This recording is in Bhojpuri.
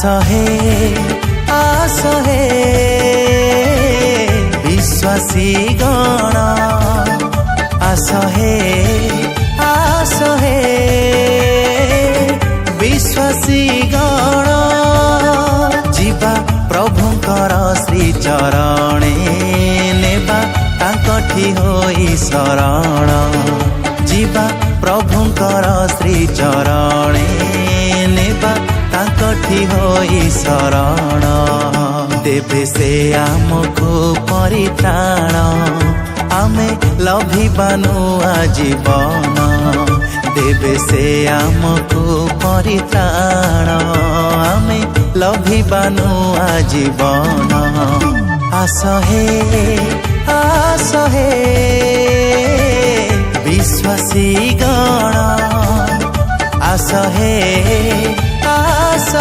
हे विश्वासी गण आस हे विश्वासी गण जीवा प्रभुंकर श्री चरणे नेबा तांकठी होई शरण जीवा प्रभुंकर श्री चरणे नेबा तांकठी होई शरण देवे से आमको परित्राण आमे लभिबानु आजीवन देवे से आमको परित्राण आमे लभिबानु आजीवन आस हे विश्वासी गण आस हे